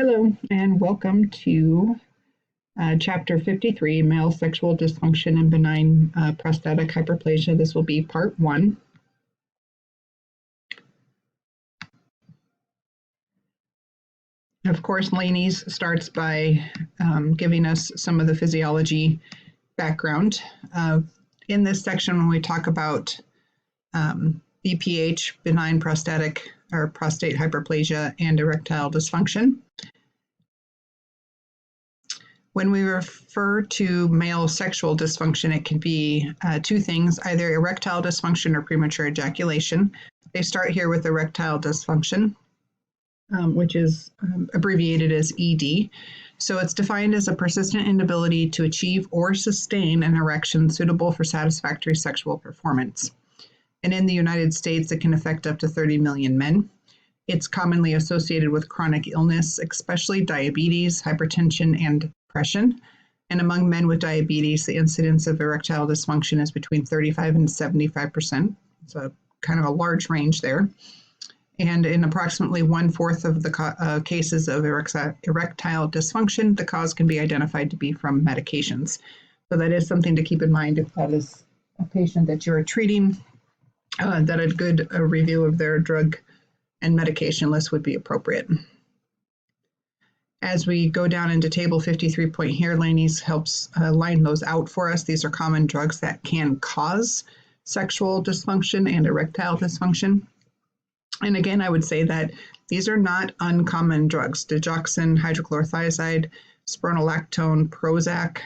Hello, and welcome to Chapter 53, Male Sexual Dysfunction and Benign Prostatic Hyperplasia. This will be Part 1. Of course, Laney's starts by giving us some of the physiology background. In this section, when we talk about BPH, benign prostatic or prostate hyperplasia, and erectile dysfunction, when we refer to male sexual dysfunction, it can be two things, either erectile dysfunction or premature ejaculation. They start here with erectile dysfunction, which is abbreviated as ED. So it's defined as a persistent inability to achieve or sustain an erection suitable for satisfactory sexual performance. And in the United States, it can affect up to 30 million men. It's commonly associated with chronic illness, especially diabetes, hypertension, and depression. And among men with diabetes, the incidence of erectile dysfunction is between 35 and 75%. So kind of a large range there. And in approximately 1/4 of the cases of erectile dysfunction, the cause can be identified to be from medications. So that is something to keep in mind if that is a patient that you're treating, that a good review of their drug and medication list would be appropriate. As we go down into table 53 point here, Laney's helps line those out for us. These are common drugs that can cause sexual dysfunction and erectile dysfunction. And again, I would say that these are not uncommon drugs. Digoxin, hydrochlorothiazide, spironolactone, Prozac,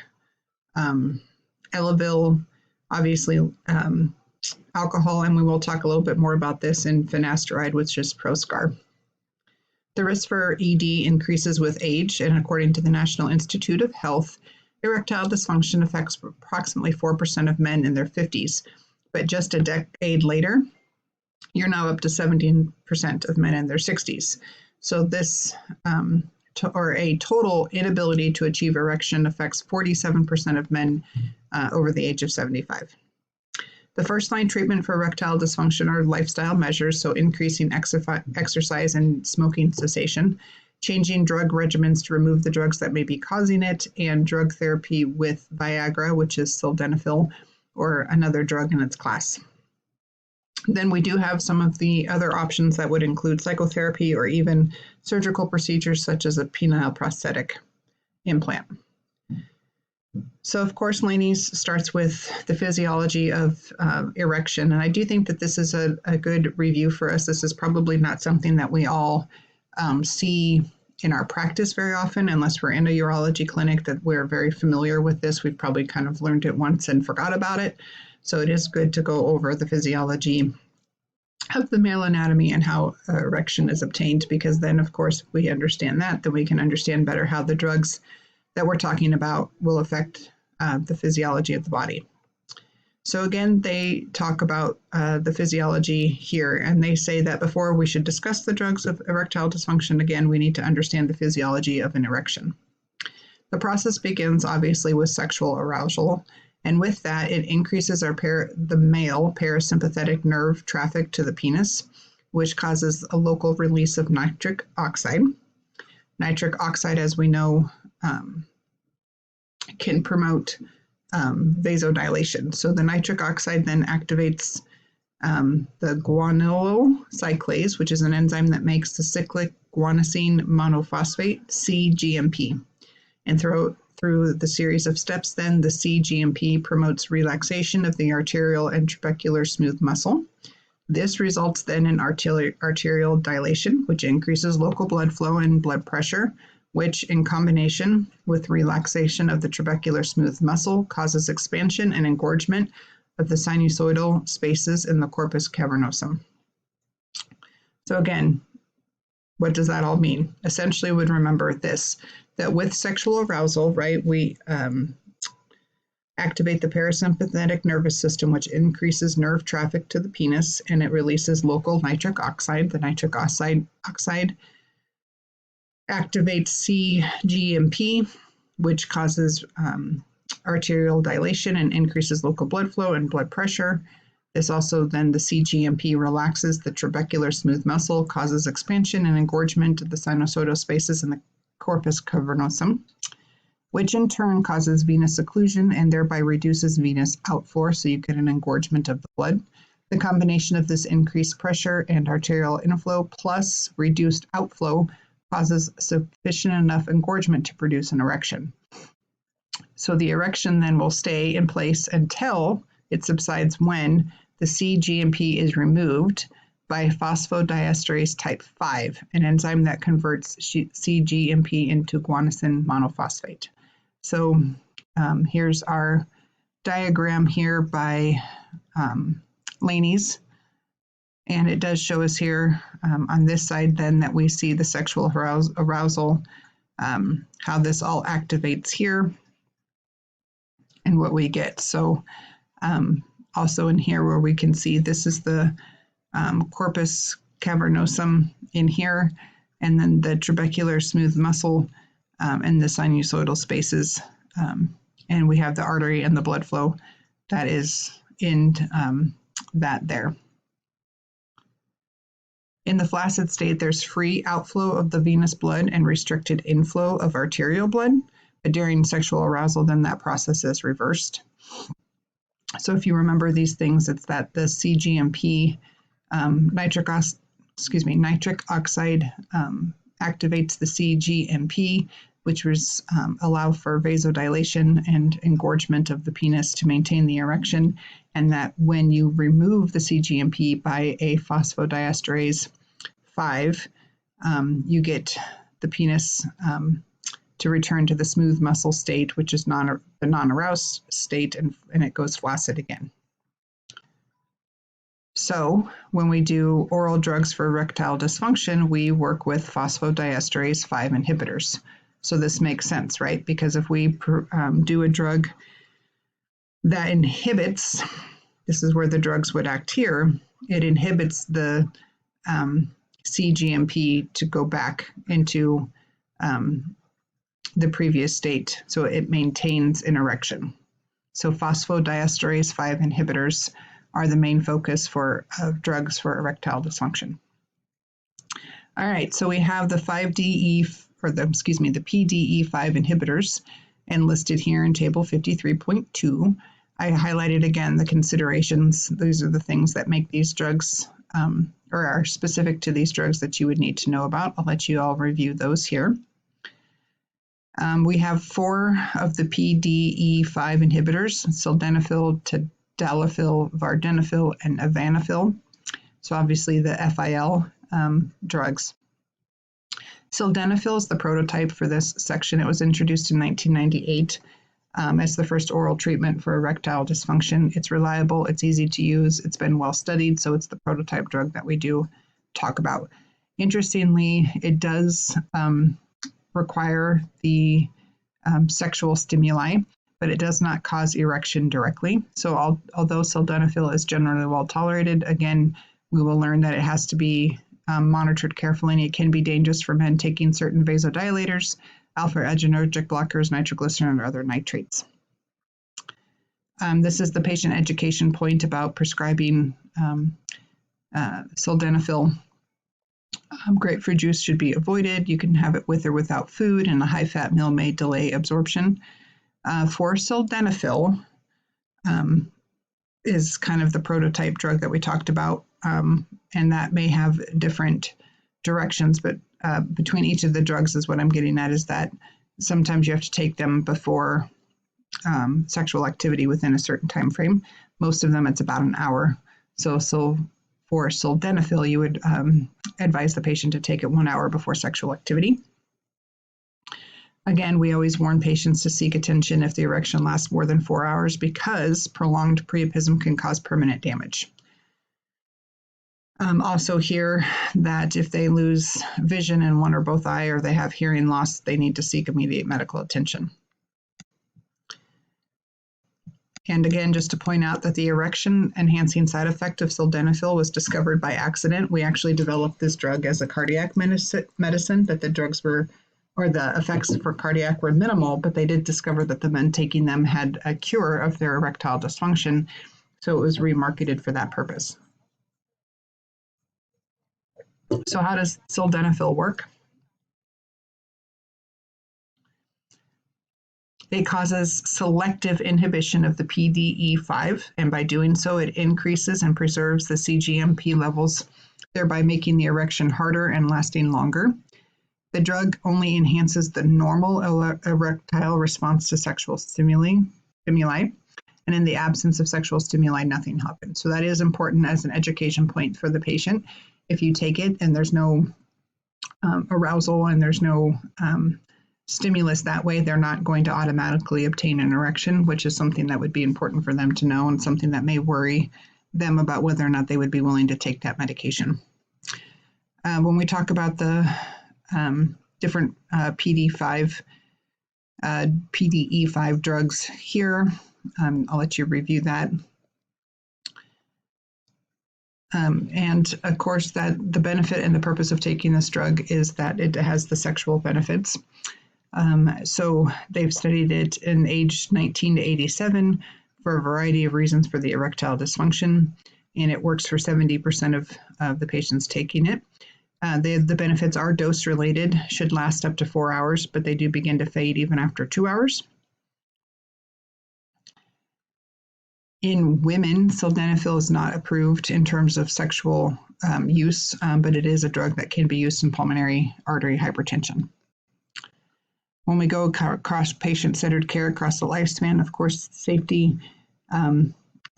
Elavil, obviously alcohol, and we will talk a little bit more about this in finasteride, which is Proscar. The risk for ED increases with age, and according to the National Institute of Health, erectile dysfunction affects approximately 4% of men in their 50s. But just a decade later, you're now up to 17% of men in their 60s. So this, or a total inability to achieve erection affects 47% of men over the age of 75. The first-line treatment for erectile dysfunction are lifestyle measures, so increasing exercise and smoking cessation, changing drug regimens to remove the drugs that may be causing it, and drug therapy with Viagra, which is sildenafil, or another drug in its class. Then we do have some of the other options that would include psychotherapy or even surgical procedures such as a penile prosthetic implant. So, of course, Laney's starts with the physiology of erection, and I do think that this is a good review for us. This is probably not something that we all see in our practice very often, unless we're in a urology clinic that we're very familiar with this. We've probably kind of learned it once and forgot about it. So it is good to go over the physiology of the male anatomy and how erection is obtained, because then, of course, if we understand that, then we can understand better how the drugs that we're talking about will affect the physiology of the body. So again, they talk about the physiology here, and they say that before we should discuss the drugs of erectile dysfunction, again, we need to understand the physiology of an erection. The process begins obviously with sexual arousal, and with that, it increases the male parasympathetic nerve traffic to the penis, which causes a local release of nitric oxide. Nitric oxide, as we know, can promote vasodilation. So the nitric oxide then activates the guanylyl cyclase, which is an enzyme that makes the cyclic guanosine monophosphate, cGMP. And through the series of steps, then the cGMP promotes relaxation of the arterial and trabecular smooth muscle. This results then in arterial dilation, which increases local blood flow and blood pressure, which in combination with relaxation of the trabecular smooth muscle causes expansion and engorgement of the sinusoidal spaces in the corpus cavernosum. So again, what does that all mean? Essentially, we would remember this, that with sexual arousal, right, we activate the parasympathetic nervous system, which increases nerve traffic to the penis, and it releases local nitric oxide. The nitric oxide activates cGMP, which causes arterial dilation and increases local blood flow and blood pressure. This also then, the cGMP relaxes the trabecular smooth muscle, causes expansion and engorgement of the sinusoidal spaces in the corpus cavernosum, which in turn causes venous occlusion and thereby reduces venous outflow, so you get an engorgement of the blood. The combination of this increased pressure and arterial inflow plus reduced outflow causes sufficient enough engorgement to produce an erection. So the erection then will stay in place until it subsides when the cGMP is removed by phosphodiesterase type 5, an enzyme that converts cGMP into guanosine monophosphate. So here's our diagram here by Laney's, and it does show us here on this side then that we see the sexual arousal, how this all activates here and what we get. So also in here where we can see this is the corpus cavernosum in here, and then the trabecular smooth muscle and the sinusoidal spaces, and we have the artery and the blood flow that is in that there. In the flaccid state, there's free outflow of the venous blood and restricted inflow of arterial blood, but during sexual arousal, then that process is reversed. So if you remember these things, it's that the cGMP, nitric oxide activates the cGMP, which was allow for vasodilation and engorgement of the penis to maintain the erection, and that when you remove the cGMP by a phosphodiesterase 5, you get the penis to return to the smooth muscle state, which is the non-aroused state, and it goes flaccid again. So when we do oral drugs for erectile dysfunction, we work with phosphodiesterase 5 inhibitors. So this makes sense, right? Because if we do a drug that inhibits, this is where the drugs would act here, it inhibits the cGMP to go back into the previous state, so it maintains an erection. So phosphodiesterase 5 inhibitors are the main focus for drugs for erectile dysfunction. All right, so we have the the PDE5 inhibitors enlisted here in table 53.2. I highlighted again the considerations. These are the things that make these drugs or are specific to these drugs that you would need to know about. I'll let you all review those here. We have 4 of the PDE5 inhibitors: sildenafil, tadalafil, vardenafil, and avanafil. So obviously the FIL drugs. Sildenafil is the prototype for this section. It was introduced in 1998 as the first oral treatment for erectile dysfunction. It's reliable, it's easy to use, it's been well studied, so it's the prototype drug that we do talk about. Interestingly, it does require the sexual stimuli, but it does not cause erection directly. So although sildenafil is generally well tolerated, again, we will learn that it has to be monitored carefully, and it can be dangerous for men taking certain vasodilators, alpha-adrenergic blockers, nitroglycerin, or other nitrates. This is the patient education point about prescribing sildenafil. Grapefruit juice should be avoided. You can have it with or without food, and a high-fat meal may delay absorption. For sildenafil is kind of the prototype drug that we talked about, and that may have different directions, but between each of the drugs is what I'm getting at, is that sometimes you have to take them before sexual activity within a certain time frame. Most of them, it's about an hour. So for sildenafil, you would advise the patient to take it 1 hour before sexual activity. Again, we always warn patients to seek attention if the erection lasts more than 4 hours, because prolonged priapism can cause permanent damage. Also here that if they lose vision in one or both eye, or they have hearing loss, they need to seek immediate medical attention. And again, just to point out that the erection-enhancing side effect of sildenafil was discovered by accident. We actually developed this drug as a cardiac medicine, but the drugs were, or the effects for cardiac were minimal, but they did discover that the men taking them had a cure of their erectile dysfunction, so it was remarketed for that purpose. So how does sildenafil work? It causes selective inhibition of the PDE5, and by doing so, it increases and preserves the cGMP levels, thereby making the erection harder and lasting longer. The drug only enhances the normal erectile response to sexual stimuli, and in the absence of sexual stimuli, nothing happens. So that is important as an education point for the patient. If you take it and there's no arousal and there's no stimulus that way, they're not going to automatically obtain an erection, which is something that would be important for them to know and something that may worry them about whether or not they would be willing to take that medication. When we talk about the different PDE5 drugs here, I'll let you review that. And of course, that the benefit and the purpose of taking this drug is that it has the sexual benefits. So they've studied it in age 19 to 87 for a variety of reasons for the erectile dysfunction, and it works for 70% of the patients taking it. The benefits are dose related, should last up to 4 hours, but they do begin to fade even after 2 hours. In women, sildenafil is not approved in terms of sexual use, but it is a drug that can be used in pulmonary artery hypertension. When we go across patient-centered care across the lifespan, of course, safety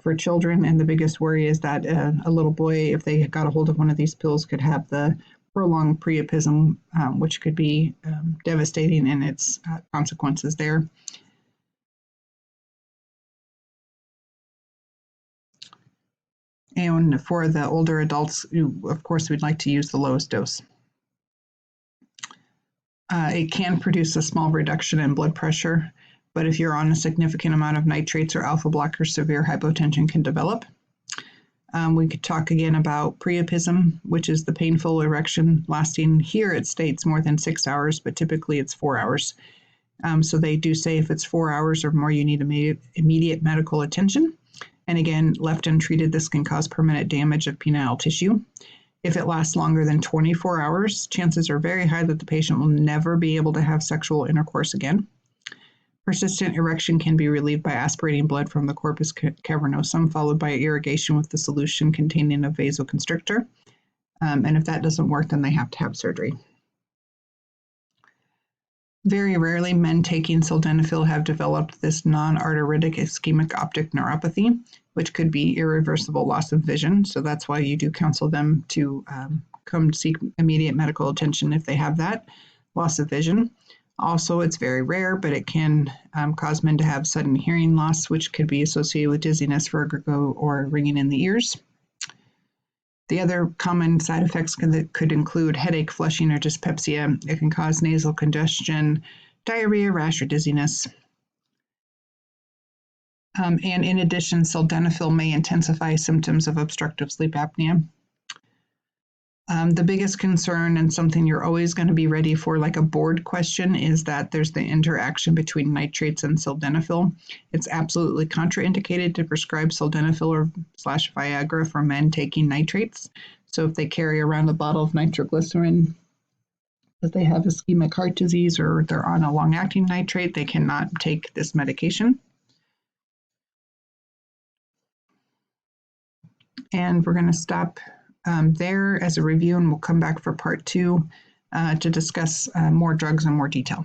for children, and the biggest worry is that a little boy, if they got a hold of one of these pills, could have the prolonged priapism, which could be devastating in its consequences there. And for the older adults, of course, we'd like to use the lowest dose. It can produce a small reduction in blood pressure, but if you're on a significant amount of nitrates or alpha blockers, severe hypotension can develop. We could talk again about priapism, which is the painful erection lasting, here it states more than 6 hours, but typically it's 4 hours. So they do say if it's 4 hours or more, you need immediate medical attention. And again, left untreated, this can cause permanent damage of penile tissue. If it lasts longer than 24 hours, chances are very high that the patient will never be able to have sexual intercourse again. Persistent erection can be relieved by aspirating blood from the corpus cavernosum, followed by irrigation with the solution containing a vasoconstrictor. And if that doesn't work, then they have to have surgery. Very rarely, men taking sildenafil have developed this non-arteritic ischemic optic neuropathy, which could be irreversible loss of vision. So that's why you do counsel them to come seek immediate medical attention if they have that loss of vision. Also, it's very rare, but it can cause men to have sudden hearing loss, which could be associated with dizziness, vertigo, or ringing in the ears. The other common side effects could include headache, flushing, or dyspepsia. It can cause nasal congestion, diarrhea, rash, or dizziness. And in addition, sildenafil may intensify symptoms of obstructive sleep apnea. The biggest concern, and something you're always going to be ready for, like a board question, is that there's the interaction between nitrates and sildenafil. It's absolutely contraindicated to prescribe sildenafil or Viagra for men taking nitrates. So if they carry around a bottle of nitroglycerin, if they have ischemic heart disease or they're on a long-acting nitrate, they cannot take this medication. And we're going to stop there as a review, and we'll come back for part 2 to discuss more drugs in more detail.